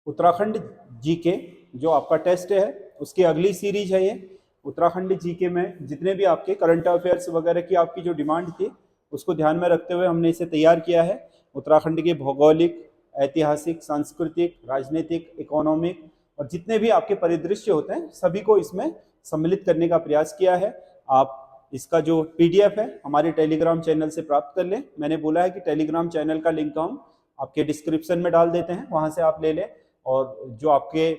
Uttarakhand GK जो आपका test है उसकी अगली सीरीज है ये। उत्तराखंड जीके में जितने भी आपके करंट अफेयर्स वगैरह की आपकी जो डिमांड थी उसको ध्यान में रखते हुए हमने इसे तैयार किया है। उत्तराखंड के भौगोलिक, ऐतिहासिक, सांस्कृतिक, राजनीतिक, इकोनॉमिक और जितने भी आपके परिदृश्य होते हैं सभी को इसमें सम्मिलित करने का प्रयास किया है। आप इसका जो पीडीएफ है हमारे टेलीग्राम चैनल से प्राप्त कर लें। मैंने बोला है कि टेलीग्राम चैनल का लिंक हम आपके डिस्क्रिप्शन में डाल देते हैं, वहां से आप ले लें। और जो आपके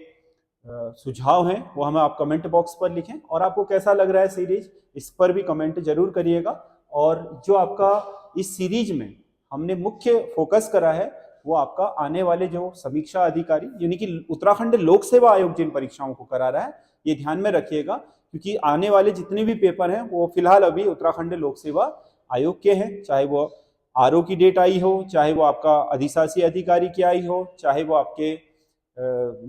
सुझाव हैं वो हमें आप कमेंट बॉक्स पर लिखें, और आपको कैसा लग रहा है सीरीज इस पर भी कमेंट जरूर करिएगा। और जो आपका इस सीरीज में हमने मुख्य फोकस करा है वो आपका आने वाले जो समीक्षा अधिकारी यानी कि उत्तराखंड लोक सेवा आयोग जिन परीक्षाओं को करा रहा है ये ध्यान में रखिएगा, क्योंकि आने वाले जितने भी पेपर हैं वो फिलहाल अभी उत्तराखंड लोक सेवा आयोग के हैं। चाहे वो आरओ की डेट आई हो, चाहे वो आपका अधिशासी अधिकारी की आई हो, चाहे वो आपके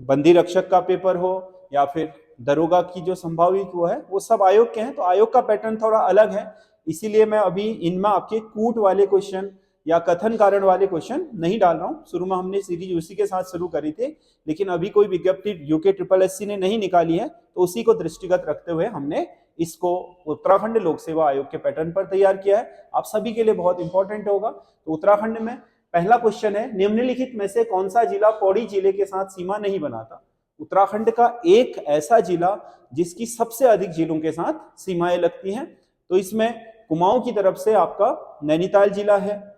बंदी रक्षक का पेपर हो, या फिर दरोगा की जो संभावित वो है, वो सब आयोग के हैं। तो आयोग का पैटर्न थोड़ा अलग है, इसीलिए मैं अभी इनमें आपके कूट वाले क्वेश्चन या कथन कारण वाले क्वेश्चन नहीं डाल रहा हूँ। शुरू में हमने सीरीज उसी के साथ शुरू करी थी, लेकिन अभी कोई विज्ञप्ति यूके SSS ने नहीं निकाली है, तो उसी को दृष्टिगत रखते हुए हमने इसको उत्तराखंड लोक सेवा आयोग के पैटर्न पर तैयार किया है। आप सभी के लिए बहुत इंपॉर्टेंट होगा। तो उत्तराखंड में पहला क्वेश्चन है, निम्नलिखित में से कौन सा जिला पौड़ी जिले के साथ सीमा नहीं बनाता? उत्तराखंड का एक ऐसा जिला जिसकी सबसे अधिक जिलों के साथ सीमाएं लगती हैं। तो इसमें कुमाऊं की तरफ से आपका नैनीताल जिला है,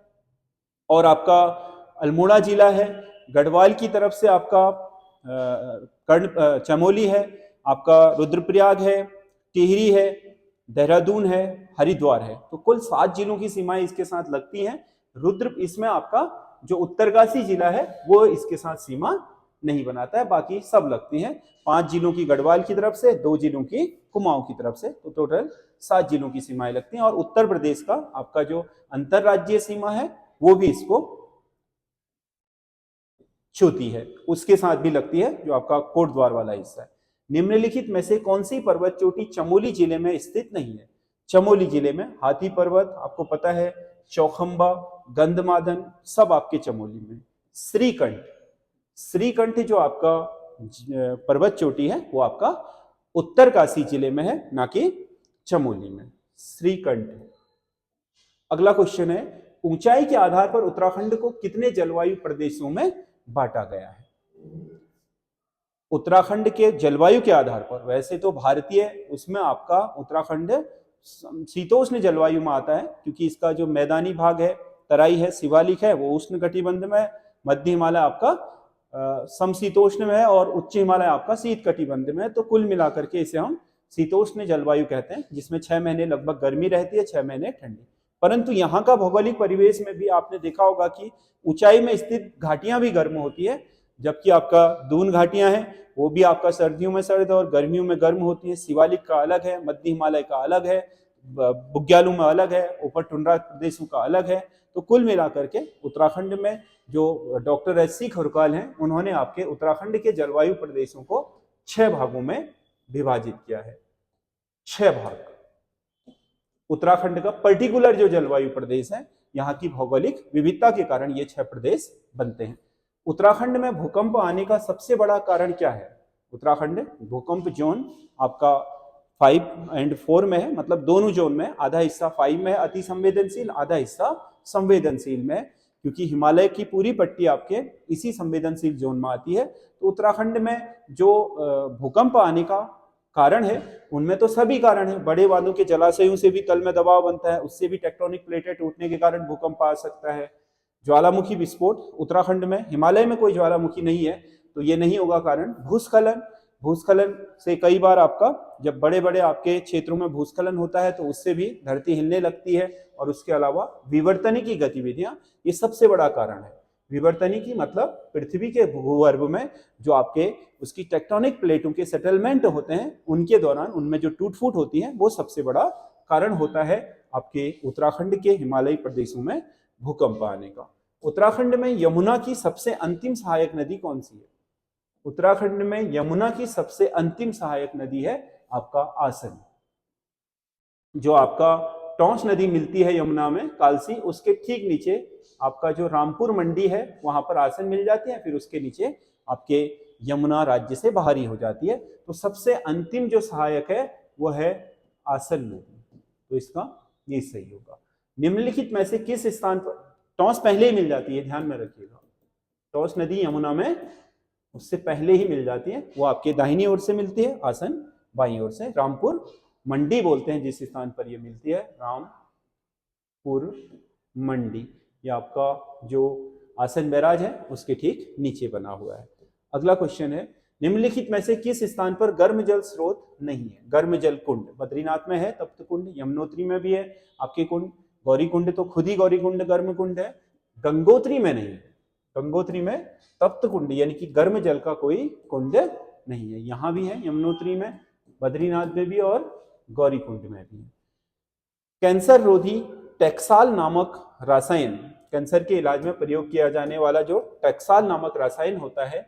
और आपका अल्मोड़ा जिला है। गढ़वाल की तरफ से आपका कर्ण चमोली है, आपका रुद्रप्रयाग है, टिहरी है, देहरादून है, हरिद्वार है। तो कुल 7 जिलों की सीमाएं इसके साथ लगती हैं। रुद्र इसमें आपका जो उत्तरकाशी जिला है वो इसके साथ सीमा नहीं बनाता है, बाकी सब लगती हैं। 5 जिलों की गढ़वाल की तरफ से, 2 जिलों की कुमाऊं की तरफ से, तो टोटल 7 जिलों की सीमाएं लगती हैं। और उत्तर प्रदेश का आपका जो अंतरराज्यीय सीमा है वो भी इसको छूती है, उसके साथ भी लगती है, जो आपका कोटद्वार वाला हिस्सा है। निम्नलिखित में से कौन सी पर्वत चोटी चमोली जिले में स्थित नहीं है? चमोली जिले में हाथी पर्वत आपको पता है, चौखंबा, गंधमादन सब आपके चमोली में। श्रीकंठ, श्रीकंठ जो आपका पर्वत चोटी है वो आपका उत्तरकाशी जिले में है, ना कि चमोली में। श्रीकंठ। अगला क्वेश्चन है, ऊंचाई के आधार पर उत्तराखंड को कितने जलवायु प्रदेशों में बांटा गया है? उत्तराखंड के जलवायु के आधार पर, वैसे तो भारतीय उसमें आपका उत्तराखंड शीतोष्ण जलवायु में आता है, क्योंकि इसका जो मैदानी भाग है, तराई है, शिवालिक है, वो उष्ण कटिबंध में, मध्य हिमालय आपका समशीतोष्ण में है, और उच्च हिमालय आपका शीत कटिबंध में है। तो कुल मिलाकर के इसे हम शीतोष्ण जलवायु कहते हैं, जिसमें 6 महीने लगभग गर्मी रहती है, 6 महीने ठंडी। परंतु यहाँ का भौगोलिक परिवेश में भी आपने देखा होगा कि ऊंचाई में स्थित घाटियां भी गर्म होती है, जबकि आपका दून घाटियां हैं वो भी आपका सर्दियों में सर्द और गर्मियों में गर्म होती है। शिवालिक का अलग है, मध्य हिमालय का अलग है, बुग्यालू में अलग है, ऊपर टुंड्रा प्रदेशों का अलग है। तो कुल मिलाकर के उत्तराखंड में जो डॉक्टर SC खरकाल हैं उन्होंने आपके उत्तराखंड के जलवायु प्रदेशों को 6 भागों में विभाजित किया है। 6 भाग उत्तराखंड का पर्टिकुलर जो जलवायु प्रदेश है, यहाँ की भौगोलिक विविधता के कारण ये 6 प्रदेश बनते हैं। उत्तराखंड में भूकंप आने का सबसे बड़ा कारण क्या है? उत्तराखंड भूकंप जोन आपका 5 और 4 में है, मतलब दोनों जोन में, आधा हिस्सा 5 में है अति संवेदनशील, आधा हिस्सा संवेदनशील में, क्योंकि हिमालय की पूरी पट्टी आपके इसी संवेदनशील जोन में आती है। तो उत्तराखंड में जो भूकंप आने का कारण है उनमें तो सभी कारण है। बड़े बांधों के जलाशयों से भी तल में दबाव बनता है, उससे भी टेक्टोनिक प्लेटें टूटने के कारण भूकंप आ सकता है। ज्वालामुखी विस्फोट, उत्तराखंड में, हिमालय में कोई ज्वालामुखी नहीं है तो ये नहीं होगा कारण। भूस्खलन, भूस्खलन से कई बार आपका जब बड़े बड़े आपके क्षेत्रों में भूस्खलन होता है तो उससे भी धरती हिलने लगती है। और उसके अलावा विवर्तनिकी गतिविधियां, ये सबसे बड़ा कारण है। विवर्तनिकी मतलब पृथ्वी के भूगर्भ में जो आपके उसकी टेक्टोनिक प्लेटों के सेटलमेंट होते हैं उनके दौरान उनमें जो टूट फूट होती है वो सबसे बड़ा कारण होता है आपके उत्तराखंड के हिमालयी प्रदेशों में भूकंप आने का। उत्तराखंड में यमुना की सबसे अंतिम सहायक नदी कौन सी है? उत्तराखंड में यमुना की सबसे अंतिम सहायक नदी है आपका आसन, जो आपका टोंस नदी मिलती है यमुना में कालसी, उसके ठीक नीचे आपका जो रामपुर मंडी है वहां पर आसन मिल जाती है, फिर उसके नीचे आपके यमुना राज्य से बाहरी हो जाती है। तो सबसे अंतिम जो सहायक है वो है आसन नदी, तो इसका ये सही होगा। निम्नलिखित में से किस स्थान पर टोंस पहले ही मिल जाती है, ध्यान में रखिएगा, टोंस नदी यमुना में उससे पहले ही मिल जाती है, वो आपके दाहिनी ओर से मिलती है, आसन बाईं ओर से। रामपुर मंडी बोलते हैं जिस स्थान पर ये मिलती है, रामपुर मंडी, ये आपका जो आसन बैराज है उसके ठीक नीचे बना हुआ है। अगला क्वेश्चन है, निम्नलिखित में से किस स्थान पर गर्म जल स्रोत नहीं है? गर्म जल कुंड बद्रीनाथ में है, तप्त कुंड, यमुनोत्री में भी है आपके कुंड, गौरी कुंड तो खुद ही गौरी कुंड गर्म कुंड है, गंगोत्री में नहीं है, गंगोत्री में तप्त कुंड यानी कि गर्म जल का कोई कुंड नहीं है। यहां भी है यमुनोत्री में, बद्रीनाथ में भी और गौरी कुंड में भी है। कैंसर रोधी टेक्साल नामक रसायन, कैंसर के इलाज में प्रयोग किया जाने वाला जो टेक्साल नामक रसायन होता है,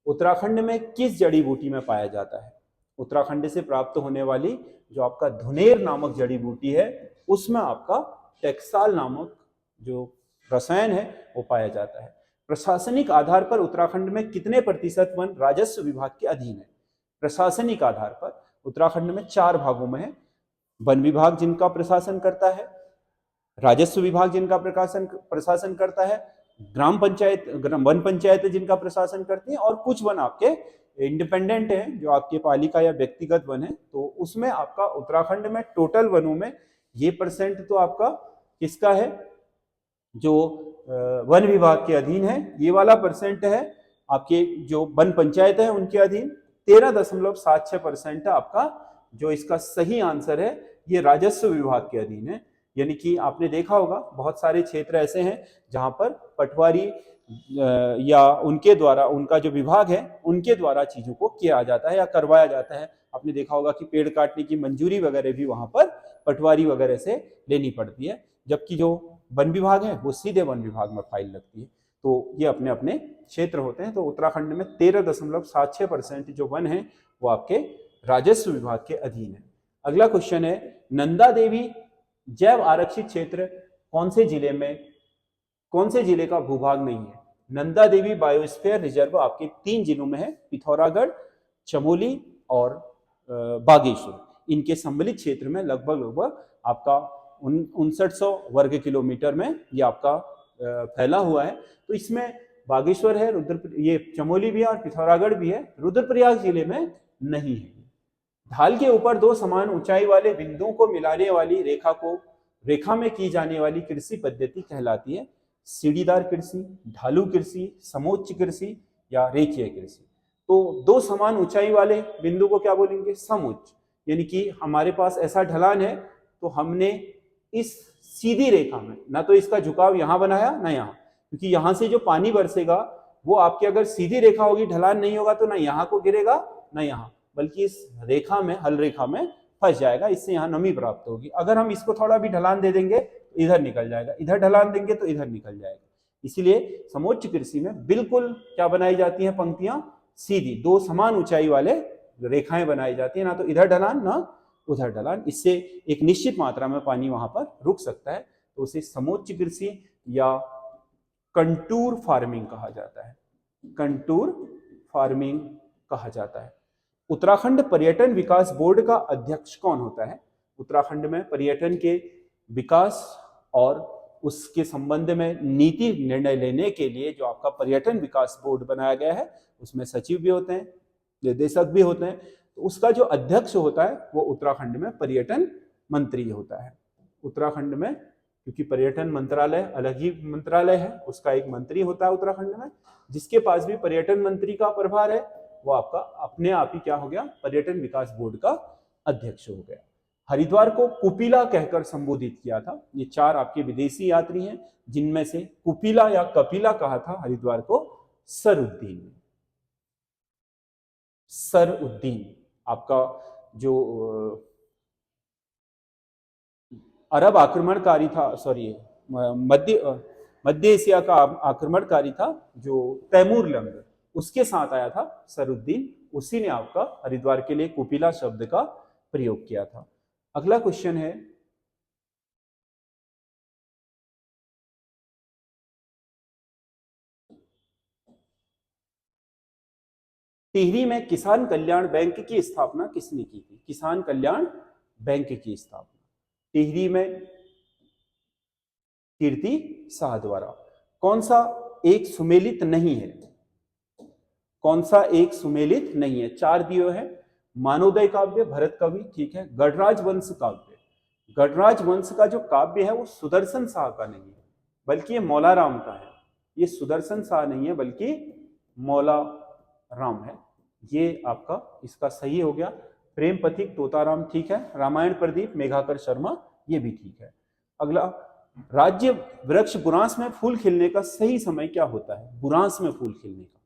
उत्तराखंड में किस जड़ी बूटी में पाया जाता है? उत्तराखंड से प्राप्त होने वाली जो आपका धुनेर नामक जड़ी बूटी है उसमें आपका टेक्साल नामक जो रसायन है वो पाया जाता है। प्रशासनिक आधार पर उत्तराखंड में कितने प्रतिशत वन राजस्व विभाग के अधीन है? प्रशासनिक आधार पर उत्तराखंड में 4 भागों में है, वन विभाग जिनका प्रशासन करता है, राजस्व विभाग जिनका प्रशासन करता है, ग्राम पंचायत वन पंचायत जिनका प्रशासन करती है, और कुछ वन आपके इंडिपेंडेंट हैं जो आपके पालिका या व्यक्तिगत वन है। तो उसमें आपका उत्तराखंड में टोटल वनों में ये परसेंट तो आपका किसका है, जो वन विभाग के अधीन है, ये वाला परसेंट है आपके जो वन पंचायत है उनके अधीन। 13.76% आपका जो इसका सही आंसर है ये राजस्व विभाग के अधीन है। यानी कि आपने देखा होगा बहुत सारे क्षेत्र ऐसे हैं जहां पर पटवारी या उनके द्वारा, उनका जो विभाग है उनके द्वारा चीजों को किया जाता है या करवाया जाता है। आपने देखा होगा कि पेड़ काटने की मंजूरी वगैरह भी वहां पर पटवारी वगैरह से लेनी पड़ती है, जबकि जो वन विभाग है वो सीधे वन विभाग में फाइल लगती है। तो ये अपने अपने क्षेत्र होते हैं। तो उत्तराखंड में 13.76% जो वन है वो आपके राजस्व विभाग के अधीन है। अगला क्वेश्चन है, नंदा देवी जैव आरक्षित क्षेत्र कौन से जिले का भूभाग नहीं है? नंदा देवी बायोस्फीयर रिजर्व आपके 3 जिलों में है, पिथौरागढ़, चमोली और बागेश्वर। इनके सम्मिलित क्षेत्र में लगभग आपका 5900 वर्ग किलोमीटर में ये आपका फैला हुआ है। तो इसमें बागेश्वर है, ये चमोली भी है और पिथौरागढ़ भी है, रुद्रप्रयाग जिले में नहीं है। ढाल के ऊपर 2 समान ऊंचाई वाले बिंदुओं को मिलाने वाली रेखा में की जाने वाली कृषि पद्धति कहलाती है सीढ़ीदार कृषि, ढालू कृषि, समोच्च कृषि या रेखीय कृषि। तो 2 समान ऊंचाई वाले बिंदु को क्या बोलेंगे? समोच्च। यानी कि हमारे पास ऐसा ढलान है तो हमने इस सीधी रेखा में ना तो इसका झुकाव यहां बनाया ना यहां, क्योंकि यहां से जो पानी बरसेगा वो आपकी अगर सीधी रेखा होगी, ढलान नहीं होगा, तो ना यहां को गिरेगा ना यहां, बल्कि इस रेखा में, हल रेखा में फंस जाएगा, इससे यहाँ नमी प्राप्त होगी। अगर हम इसको थोड़ा भी ढलान दे देंगे तो इधर निकल जाएगा, इधर ढलान देंगे तो इधर निकल जाएगा। इसीलिए समोच्च कृषि में बिल्कुल क्या बनाई जाती है? पंक्तियां सीधी, 2 समान ऊंचाई वाले रेखाएं बनाई जाती है, ना तो इधर ढलान ना उधर ढलान। इससे एक निश्चित मात्रा में पानी वहां पर रुक सकता है, तो उसे समोच्च कृषि या कंटूर फार्मिंग कहा जाता है, कंटूर फार्मिंग कहा जाता है। उत्तराखंड पर्यटन विकास बोर्ड का अध्यक्ष कौन होता है? उत्तराखंड में पर्यटन के विकास और उसके संबंध में नीति निर्णय लेने के लिए जो आपका पर्यटन विकास बोर्ड बनाया गया है उसमें सचिव भी होते हैं, निर्देशक भी होते हैं। तो उसका जो अध्यक्ष होता है वो उत्तराखंड में पर्यटन मंत्री होता है। उत्तराखंड में, क्योंकि पर्यटन मंत्रालय अलग ही मंत्रालय है, उसका एक मंत्री होता है उत्तराखंड में, जिसके पास भी पर्यटन मंत्री का प्रभार है, वो आपका अपने आप ही क्या हो गया? पर्यटन विकास बोर्ड का अध्यक्ष हो गया। हरिद्वार को कुपिला कहकर संबोधित किया था। ये 4 आपके विदेशी यात्री हैं जिनमें से कुपिला या कपिला कहा था हरिद्वार को सरुद्दीन। सरुद्दीन आपका जो अरब आक्रमणकारी था, सॉरी मध्य एशिया का आक्रमणकारी था जो तैमूर लंग, उसके साथ आया था सरुद्दीन, उसी ने आपका हरिद्वार के लिए कुपिला शब्द का प्रयोग किया था। अगला क्वेश्चन है, टिहरी में किसान कल्याण बैंक की स्थापना किसने की थी? किसान कल्याण बैंक की स्थापना टिहरी में कीर्ति शाह द्वारा। कौन सा एक सुमेलित नहीं है? कौन सा एक सुमेलित नहीं है? चार दियो है। मानवोदय काव्य, भरत कवि, ठीक है। गणराज वंश काव्य, गणराज वंश का जो काव्य है वो सुदर्शन शाह का नहीं है बल्कि ये मौला राम का है। ये सुदर्शन शाह नहीं है बल्कि मौला राम है। ये आपका इसका सही हो गया। प्रेम पथिक, तोताराम, ठीक है। रामायण प्रदीप, मेघाकर शर्मा, ये भी ठीक है। अगला, राज्य वृक्ष बुरांस में फूल खिलने का सही समय क्या होता है? बुरांस में फूल खिलने का,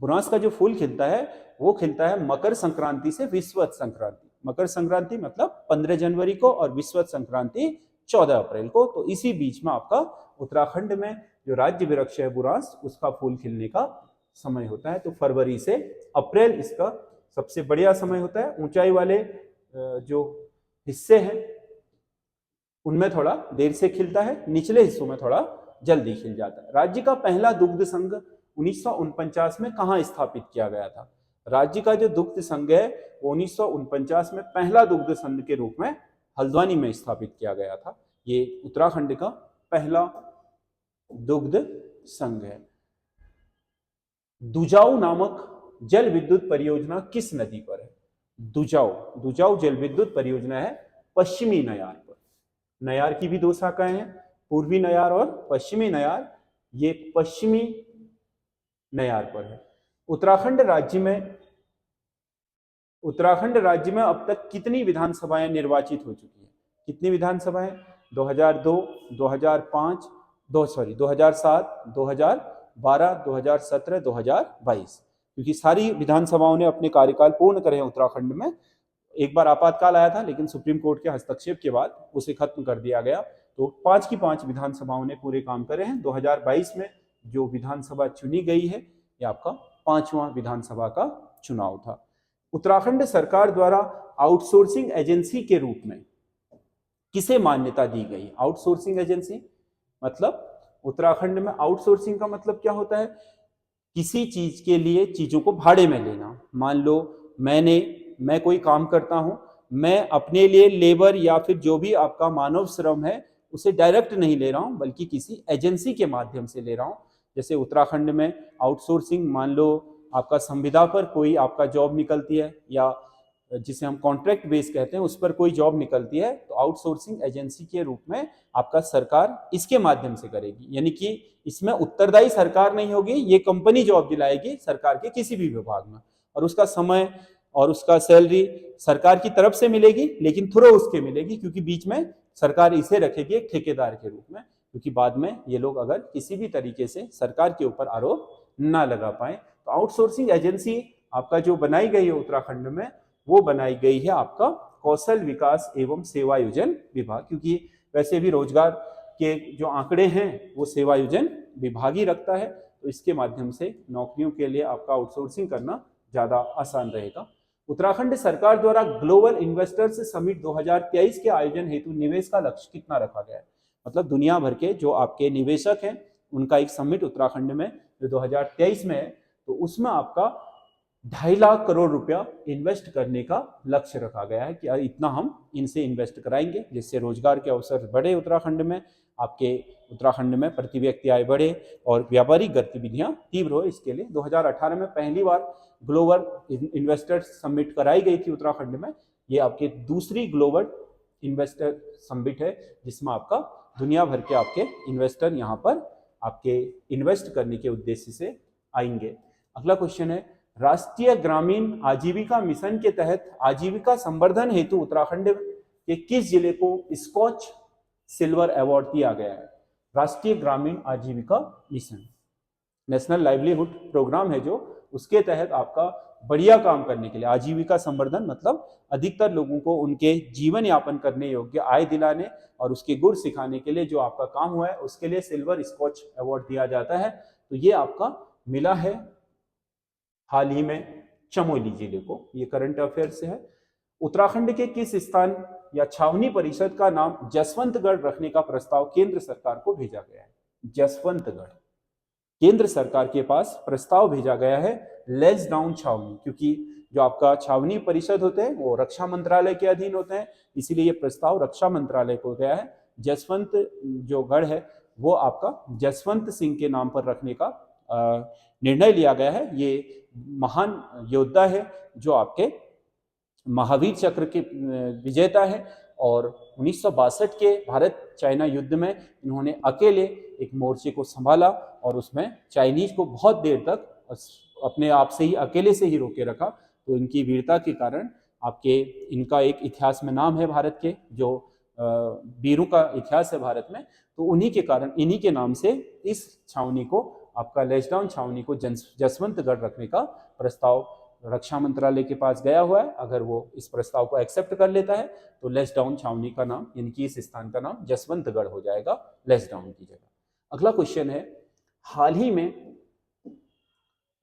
बुरांस का जो फूल खिलता है वो खिलता है मकर संक्रांति से विश्वत संक्रांति। मकर संक्रांति मतलब 15 जनवरी को और विश्वत संक्रांति 14 अप्रैल को। तो इसी बीच में आपका उत्तराखंड में जो राज्य वृक्ष है बुरांस, उसका फूल खिलने का समय होता है। तो फरवरी से अप्रैल इसका सबसे बढ़िया समय होता है। ऊंचाई वाले जो हिस्से हैं उनमें थोड़ा देर से खिलता है, निचले हिस्सों में थोड़ा जल्दी खिल जाता है। राज्य का पहला दुग्ध संघ 1949 में कहां स्थापित किया गया था? राज्य का जो दुग्ध संघ है वो 1949 में पहला दुग्ध संघ के रूप में हल्द्वानी में स्थापित किया गया था। ये उत्तराखंड का पहला दुग्ध संघ है। दुजाऊ नामक जल विद्युत परियोजना किस नदी पर है? दुजाऊ जल विद्युत परियोजना है पश्चिमी नयार पर। नयार की भी दो शाखाएं हैं, पूर्वी नयार और पश्चिमी नयार। ये पश्चिमी नयार पर है। उत्तराखंड राज्य में अब तक कितनी विधानसभाएं निर्वाचित हो चुकी हैं? कितनी विधानसभाएं? 2002, 2005, 2007, 2012, 2017, 2022। क्योंकि सारी विधानसभाओं ने अपने कार्यकाल पूर्ण करे हैं उत्तराखंड में। एक बार आपातकाल आया था लेकिन सुप्रीम कोर्ट के हस्तक्षेप के बाद उसे खत्म कर दिया गया। तो 5 की 5 विधानसभाओं ने पूरे काम करे हैं। 2022 में जो विधानसभा चुनी गई है ये आपका 5वां विधानसभा का चुनाव था। उत्तराखंड सरकार द्वारा आउटसोर्सिंग एजेंसी के रूप में किसे मान्यता दी गई? आउटसोर्सिंग एजेंसी मतलब उत्तराखंड में आउटसोर्सिंग का मतलब क्या होता है? किसी चीज के लिए चीजों को भाड़े में लेना। मान लो मैं कोई काम करता हूं, मैं अपने लिए लेबर या फिर जो भी आपका मानव श्रम है उसे डायरेक्ट नहीं ले रहा हूं बल्कि किसी एजेंसी के माध्यम से ले रहा हूं। जैसे उत्तराखंड में आउटसोर्सिंग, मान लो आपका संविदा पर कोई आपका जॉब निकलती है या जिसे हम कॉन्ट्रैक्ट बेस कहते हैं उस पर कोई जॉब निकलती है तो आउटसोर्सिंग एजेंसी के रूप में आपका सरकार इसके माध्यम से करेगी। यानी कि इसमें उत्तरदायी सरकार नहीं होगी, ये कंपनी जॉब दिलाएगी सरकार के किसी भी विभाग में, और उसका समय और उसका सैलरी सरकार की तरफ से मिलेगी लेकिन थ्रू उसके मिलेगी, क्योंकि बीच में सरकार इसे रखेगी एक ठेकेदार के रूप में, क्योंकि बाद में ये लोग अगर किसी भी तरीके से सरकार के ऊपर आरोप ना लगा पाए। तो आउटसोर्सिंग एजेंसी आपका जो बनाई गई है उत्तराखंड में वो बनाई गई है आपका कौशल विकास एवं सेवायोजन विभाग, क्योंकि वैसे भी रोजगार के जो आंकड़े हैं वो सेवायोजन विभाग ही रखता है। तो इसके माध्यम से नौकरियों के लिए आपका आउटसोर्सिंग करना ज्यादा आसान रहेगा। उत्तराखंड सरकार द्वारा ग्लोबल इन्वेस्टर्स समिट 2023 के आयोजन हेतु निवेश का लक्ष्य कितना रखा गया है? मतलब दुनिया भर के जो आपके निवेशक हैं उनका एक समिट उत्तराखंड में जो 2023 में है, तो उसमें आपका 2.5 लाख करोड़ रुपया इन्वेस्ट करने का लक्ष्य रखा गया है कि इतना हम इनसे इन्वेस्ट कराएंगे जिससे रोजगार के अवसर बढ़े उत्तराखंड में, आपके उत्तराखंड में प्रति व्यक्ति आय बढ़े और व्यापारिक गतिविधियां तीव्र हो। इसके लिए 2018 में पहली बार ग्लोबल इन्वेस्टर समिट कराई गई थी उत्तराखंड में। ये आपके दूसरी ग्लोबल इन्वेस्टर समिट है जिसमें आपका दुनिया भर के आपके इन्वेस्टर यहाँ पर आपके इन्वेस्ट करने के उद्देश्य से आएंगे। अगला क्वेश्चन है, राष्ट्रीय ग्रामीण आजीविका मिशन के तहत आजीविका संवर्धन हेतु उत्तराखंड के किस जिले को स्कॉच सिल्वर अवार्ड दिया गया है? राष्ट्रीय ग्रामीण आजीविका मिशन नेशनल लाइवलीहुड प्रोग्राम है जो, उसके तहत आपका बढ़िया काम करने के लिए आजीविका संवर्धन मतलब अधिकतर लोगों को उनके जीवन यापन करने योग्य आय दिलाने और उसके गुण सिखाने के लिए जो आपका काम हुआ है उसके लिए सिल्वर स्कॉच अवार्ड दिया जाता है। तो ये आपका मिला है हाल ही में चमोली जिले को। ये करंट अफेयर से है। उत्तराखंड के किस स्थान या छावनी परिषद का नाम जसवंतगढ़ रखने का प्रस्ताव केंद्र सरकार को भेजा गया है? जसवंतगढ़, केंद्र सरकार के पास प्रस्ताव भेजा गया है लेस डाउन छावनी, क्योंकि जो आपका छावनी परिषद होते हैं वो रक्षा मंत्रालय के अधीन होते हैं, इसीलिए ये प्रस्ताव रक्षा मंत्रालय को गया है। जसवंत जो गढ़ है वो आपका जसवंत सिंह के नाम पर रखने का निर्णय लिया गया है। ये महान योद्धा है जो आपके महावीर चक्र के विजेता है, और 1962 के भारत चाइना युद्ध में इन्होंने अकेले एक मोर्चे को संभाला और उसमें चाइनीज को बहुत देर तक अपने आप से ही अकेले से ही रोके रखा। तो इनकी वीरता के कारण आपके इनका एक इतिहास में नाम है भारत के, जो वीरों का इतिहास है भारत में, तो उन्हीं के कारण इन्हीं के नाम से इस छावनी को आपका लेसडाउन छावनी को जसवंतगढ़ रखने का प्रस्ताव रक्षा मंत्रालय के पास गया हुआ है। अगर वो इस प्रस्ताव को एक्सेप्ट कर लेता है तो लेसडाउन छावनी का नाम, यानी कि इस स्थान का नाम जसवंतगढ़ हो जाएगा लेसडाउन की जगह। अगला क्वेश्चन है, हाल ही में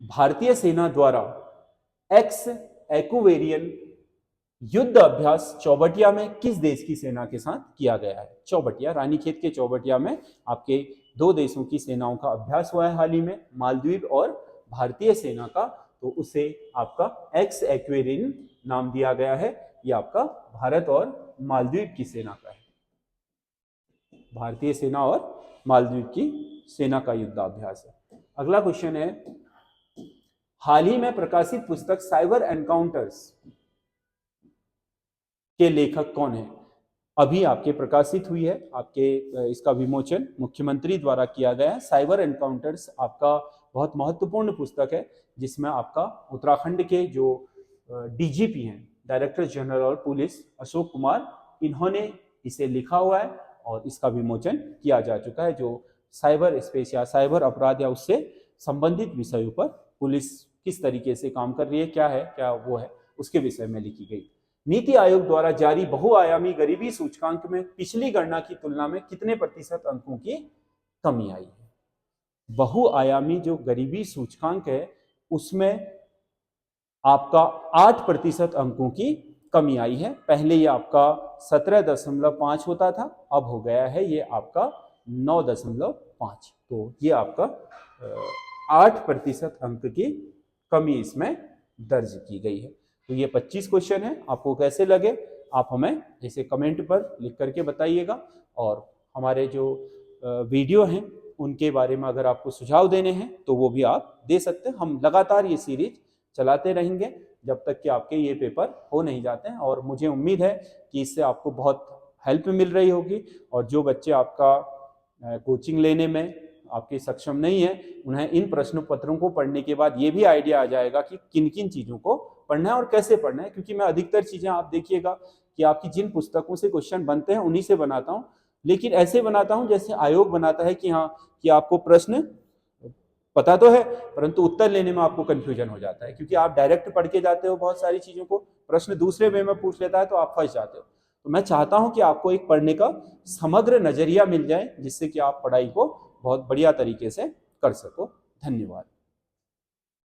भारतीय सेना द्वारा एक्स एक्वेरियन युद्ध अभ्यास चौबटिया में किस देश की सेना के साथ किया गया है? चौबटिया, रानीखेत के चौबटिया में आपके दो देशों की सेनाओं का अभ्यास हुआ है हाल ही में, मालदीव और भारतीय सेना का। तो उसे आपका एक्स एक्वेरियन नाम दिया गया है। ये आपका भारत और मालदीव की सेना का है, भारतीय सेना और मालदीव की सेना का युद्धाभ्यास है। अगला क्वेश्चन है, हाल ही में प्रकाशित पुस्तक साइबर एनकाउंटर्स के लेखक कौन है? अभी आपके प्रकाशित हुई है, आपके इसका विमोचन मुख्यमंत्री द्वारा किया गया है। साइबर एनकाउंटर्स आपका बहुत महत्वपूर्ण पुस्तक है, जिसमें आपका उत्तराखंड के जो डीजीपी हैं, director general of police Ashok Kumar, इन्होंने इसे लिखा हुआ है और इसका विमोचन किया जा चुका है। जो साइबर स्पेस या साइबर अपराध या उससे संबंधित विषयों पर पुलिस किस तरीके से काम कर रही है, क्या वो है, उसके विषय में लिखी गई। नीति आयोग द्वारा जारी बहुआयामी गरीबी सूचकांक में पिछली गणना की तुलना में कितने प्रतिशत अंकों की कमी आई है? बहुआयामी जो गरीबी सूचकांक है उसमें आपका 8% अंकों की कमी आई है। पहले ये आपका 17.5 होता था, अब हो गया है ये आपका 9.5। तो ये आपका 8% अंक की कमी इसमें दर्ज की गई है। तो ये 25 क्वेश्चन है, आपको कैसे लगे आप हमें इसे कमेंट पर लिख करके बताइएगा। और हमारे जो वीडियो हैं उनके बारे में अगर आपको सुझाव देने हैं तो वो भी आप दे सकते हैं। हम लगातार ये सीरीज चलाते रहेंगे जब तक कि आपके ये पेपर हो नहीं जाते हैं, और मुझे उम्मीद है कि इससे आपको बहुत हेल्प मिल रही होगी। और जो बच्चे आपका कोचिंग लेने में आपके सक्षम नहीं है, उन्हें इन प्रश्न पत्रों को पढ़ने के बाद ये भी आइडिया आ जाएगा कि किन किन चीज़ों को पढ़ना है और कैसे पढ़ना है। क्योंकि मैं अधिकतर चीज़ें आप देखिएगा कि आपकी जिन पुस्तकों से क्वेश्चन बनते हैं उन्हीं से बनाता हूँ, लेकिन ऐसे बनाता हूँ जैसे आयोग बनाता है कि हाँ, कि आपको प्रश्न पता तो है परंतु उत्तर लेने में आपको कंफ्यूजन हो जाता है, क्योंकि आप डायरेक्ट पढ़ के जाते हो बहुत सारी चीज़ों को, प्रश्न दूसरे वे में पूछ लेता है तो आप फंस जाते हो। तो मैं चाहता हूं कि आपको एक पढ़ने का समग्र नजरिया मिल जाए, जिससे कि आप पढ़ाई को बहुत बढ़िया तरीके से कर सको। धन्यवाद।